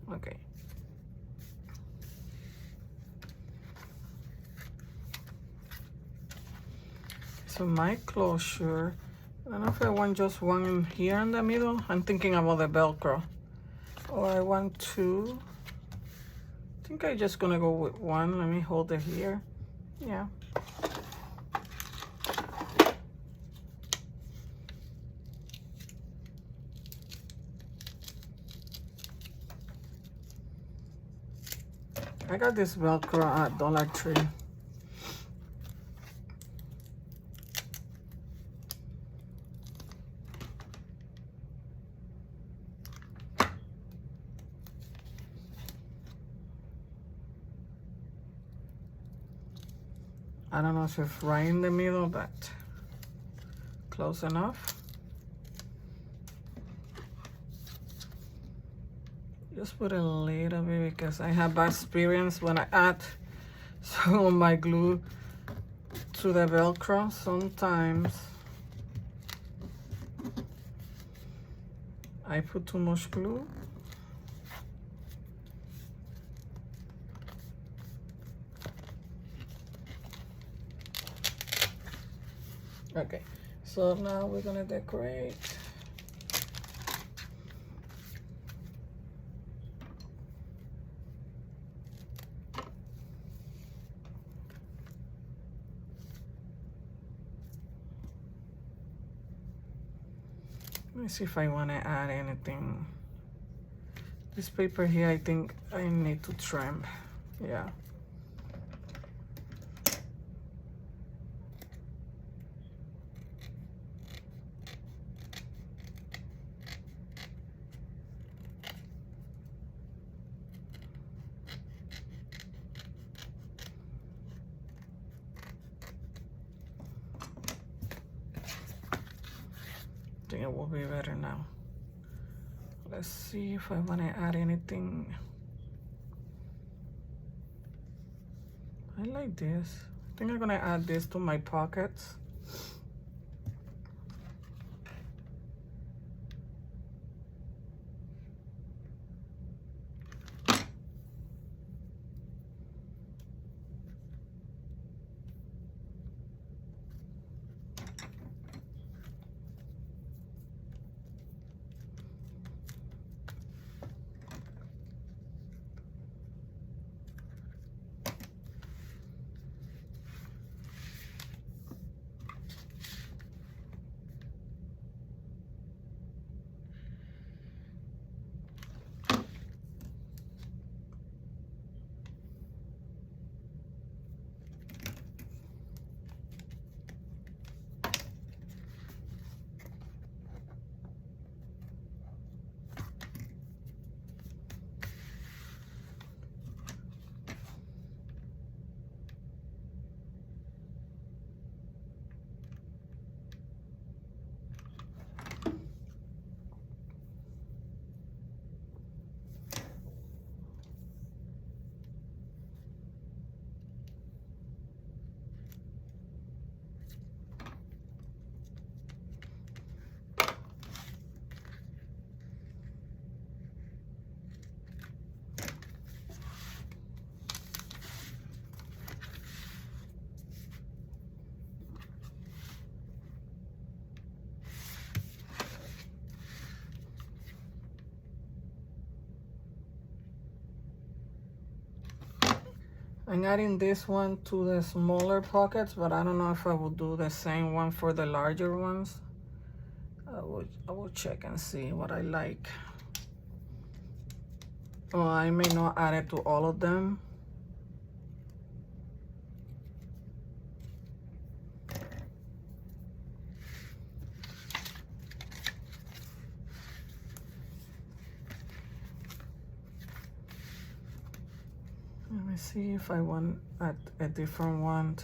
Okay. So my closure, I don't know if I want just one in here in the middle. I'm thinking about the Velcro. Or I want 2. I think I'm just gonna go with 1. Let me hold it here. Yeah. I got this Velcro at Dollar Tree. I don't know if it's right in the middle, but close enough. Just put a little bit because I have bad experience when I add some of my glue to the Velcro. Sometimes I put too much glue. Okay, so now we're gonna decorate. Let me see if I want to add anything. This paper here, I think I need to trim. Yeah. think it will be better now. Let's see if I want to add anything. I like this. I think I'm gonna add this to my pockets. I'm adding this one to the smaller pockets, but I don't know if I will do the same one for the larger ones. I will check and see what I like. Well, I may not add it to all of them. Let me see if I want a different one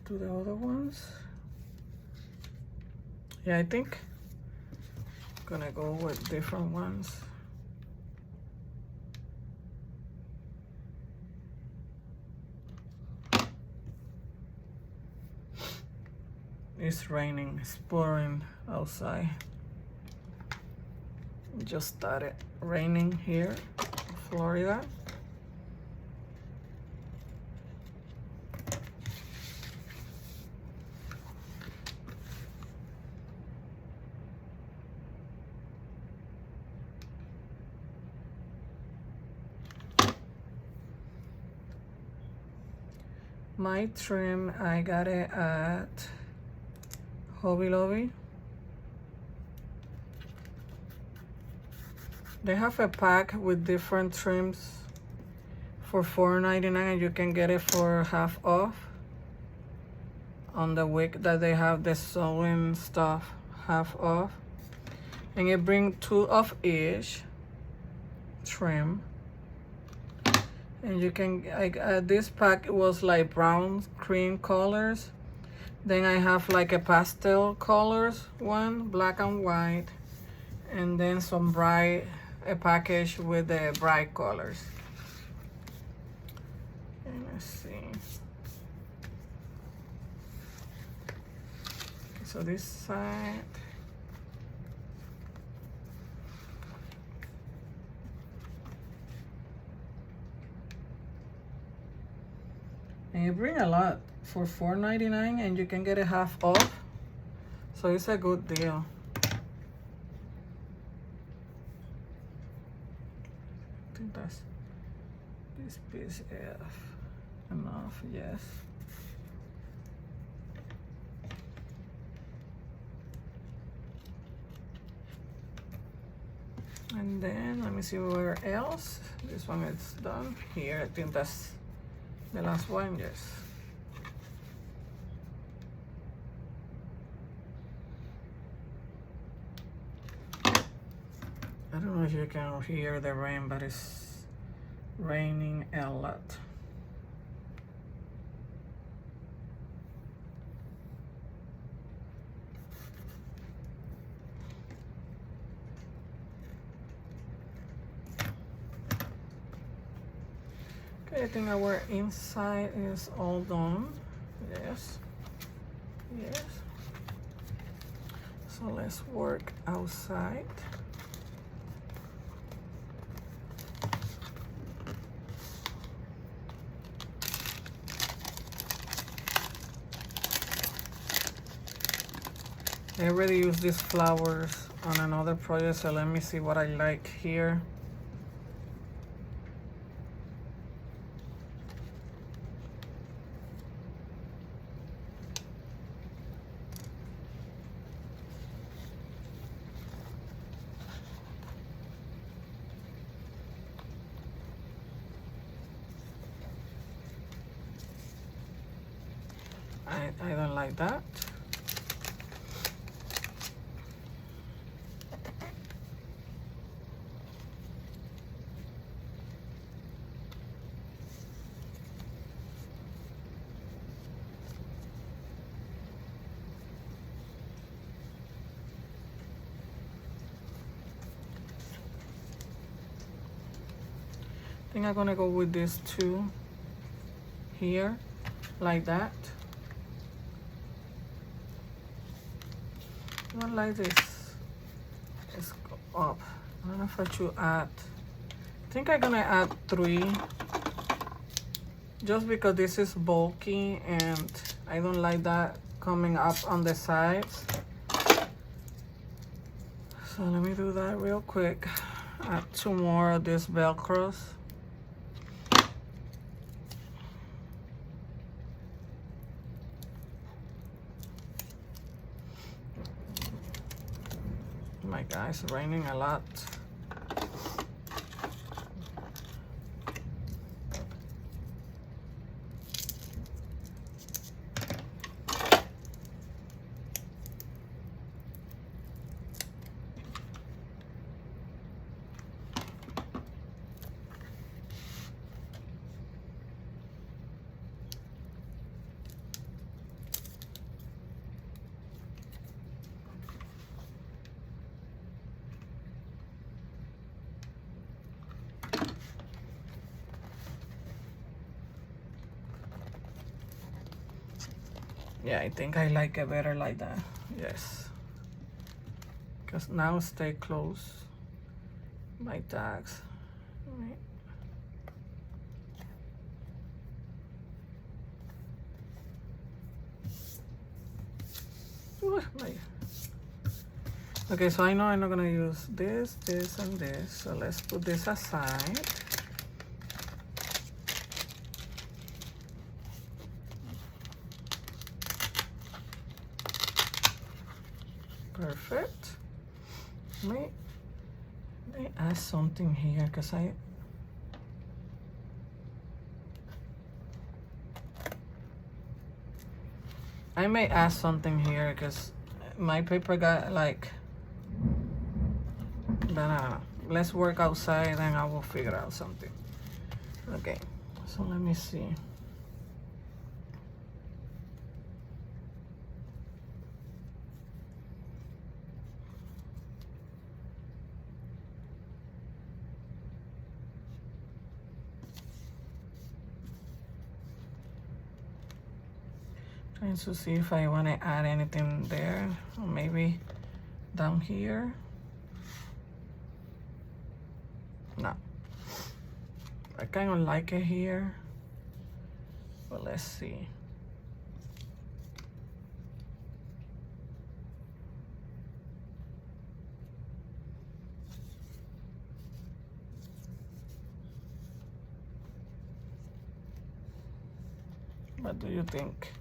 to the other ones. Yeah, I think I'm gonna go with different ones. It's raining, it's pouring outside. It just started raining here in Florida. My trim, I got it at Hobby Lobby. They have a pack with different trims for $4.99, and you can get it for half off on the week that they have the sewing stuff half off. And it brings 2 of each trim. And you can, this pack was like brown cream colors. Then I have like a pastel colors one, black and white. And then some bright, a package with the bright colors. And let's see. So this side. And you bring a lot for $4.99, and you can get it half off. So it's a good deal. I think that's this piece enough, yes. And then let me see where else. This one is done here. I think that's the last one, yes. I don't know if you can hear the rain, but it's raining a lot. Okay, I think our inside is all done. Yes. Yes. So let's work outside. I already used these flowers on another project, so let me see what I like here. I don't like that. I think I'm gonna go with these two here, like that. I don't like this. It's up. I don't know if I should add. I think I'm gonna add 3, just because this is bulky and I don't like that coming up on the sides. So let me do that real quick. Add 2 more of these Velcros. My God, it's raining a lot. Yeah, I think I like it better like that. Yes. Because now stay close. My tags. Right. Okay, so I know I'm not gonna use this, this, and this. So let's put this aside. Perfect. Let me add something here because I may add something here because my paper got like, but I don't know. Let's work outside and I will figure out something. Okay, so let me see. Trying to see if I want to add anything there, or maybe down here. No, I kind of like it here, but let's see. What do you think?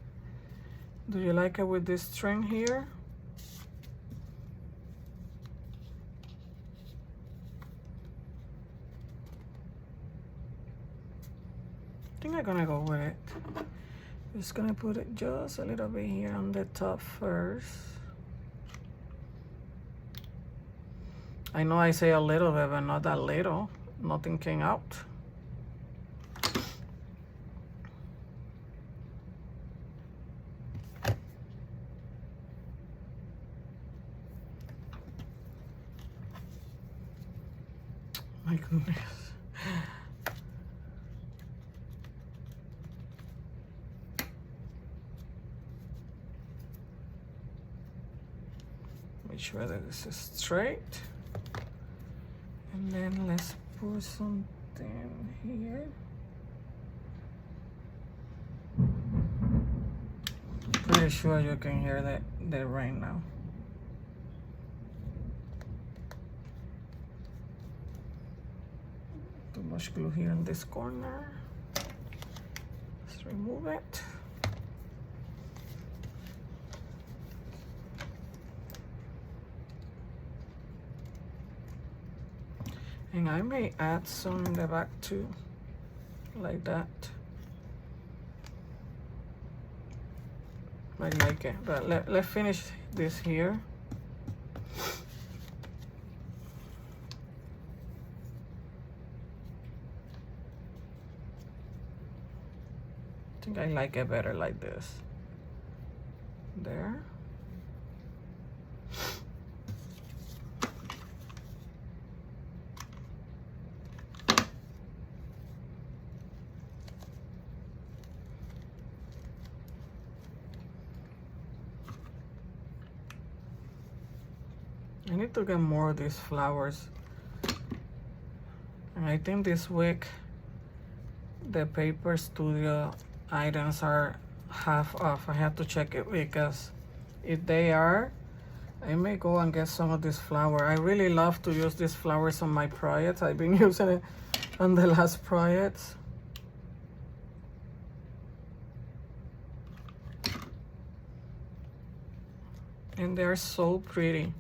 Do you like it with this string here? I think I'm gonna go with it. Just gonna put it just a little bit here on the top first. I know I say a little bit, but not that little. Nothing came out. My goodness. sure that this is straight. And then let's put something here. Pretty sure you can hear the rain now. Too much glue here in this corner. Let's remove it. And I may add some in the back too, like that. I like it, but let's finish this here. I think I like it better like this. There. I need to get more of these flowers. And I think this week the Paper Studio items are half off. I have to check it because if they are, I may go and get some of this flower. I really love to use these flowers on my projects. I've been using it on the last projects. And they're so pretty.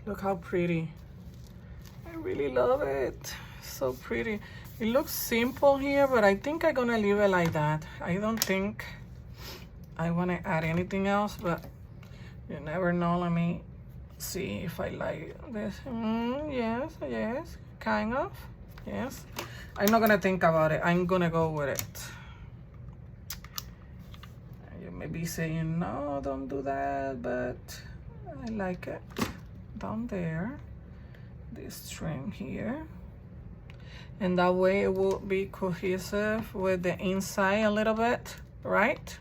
Look how pretty. I really love it. So pretty. It looks simple here, but I think I'm gonna leave it like that. I don't think I wanna add anything else, but you never know. Let me see if I like this. Yes, kind of. Yes. I'm not gonna think about it. I'm gonna go with it. You may be saying, no, don't do that, but I like it. Down there, this trim here, and that way it will be cohesive with the inside a little bit, right?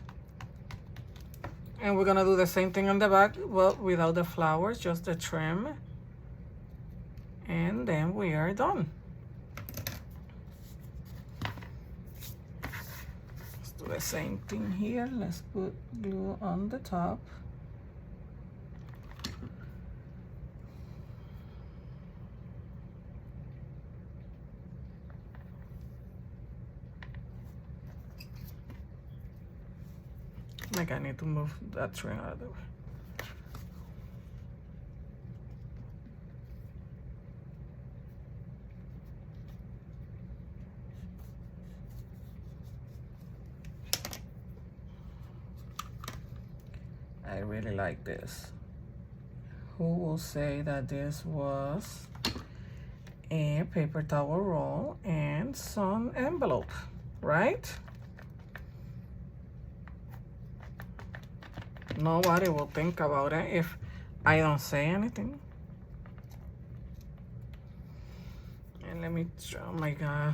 And we're gonna do the same thing on the back, but without the flowers, just the trim, and then we are done. Let's do the same thing here. Let's put glue on the top. Like I need to move that trim out of the way. I really like this. Who will say that this was a paper towel roll and some envelope, right? Nobody will think about it if I don't say anything. And let me, oh my God,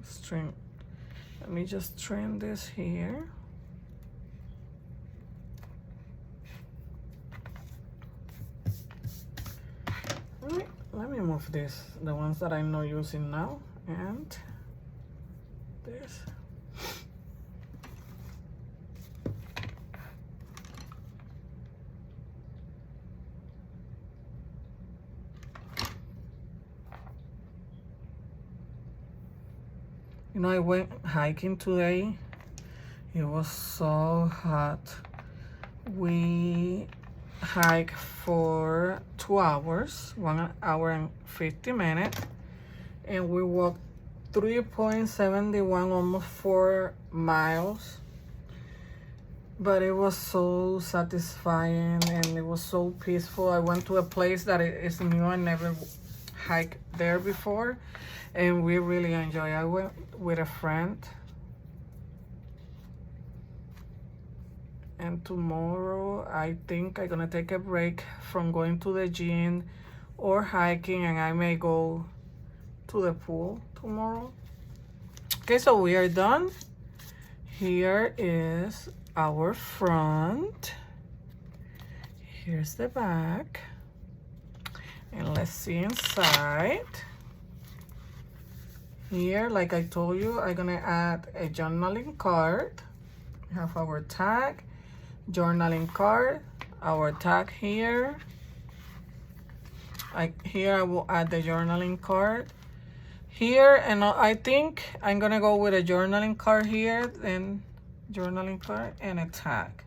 string. Let me just trim this here. Let me move this, the ones that I'm not using now, and this. You know, I went hiking today. It was so hot. We hiked for 2 hours, 1 hour and 50 minutes, and we walked 3.71, almost 4 miles. But it was so satisfying and it was so peaceful. I went to a place that is new. I never hiked there before, and we really enjoyed it. I went with a friend, and tomorrow I think I'm gonna take a break from going to the gym or hiking, and I may go to the pool tomorrow. Okay, so we are done. Here is our front. Here's the back. And let's see inside. Here, like I told you, I'm gonna add a journaling card. We have our tag, journaling card, our tag here. Here I will add the journaling card. Here, and I think I'm gonna go with a journaling card here, then journaling card and a tag.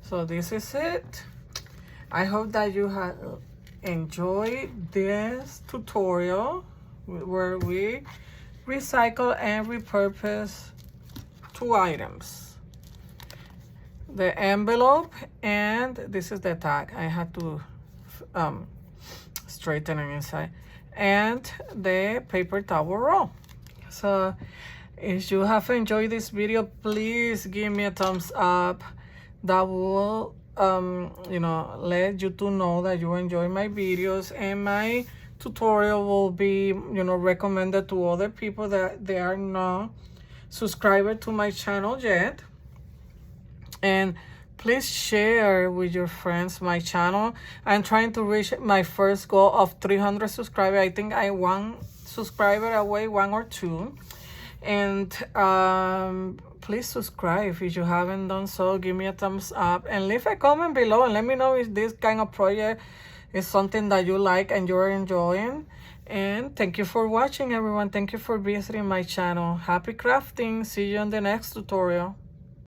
So this is it. I hope that you have enjoyed this tutorial where we recycle and repurpose 2 items. The envelope, and this is the tag. I had to straighten it inside. And the paper towel roll. So if you have enjoyed this video, please give me a thumbs up. That will you know, let YouTube know that you enjoy my videos, and my tutorial will be, you know, recommended to other people that they are not subscribed to my channel yet. And please share with your friends my channel. I'm trying to reach my first goal of 300 subscribers. I think I 1 subscriber away, 1 or 2. And please subscribe if you haven't done so. Give me a thumbs up and leave a comment below and let me know if this kind of project is something that you like and you're enjoying. And thank you for watching, everyone. Thank you for visiting my channel. Happy crafting. See you in the next tutorial.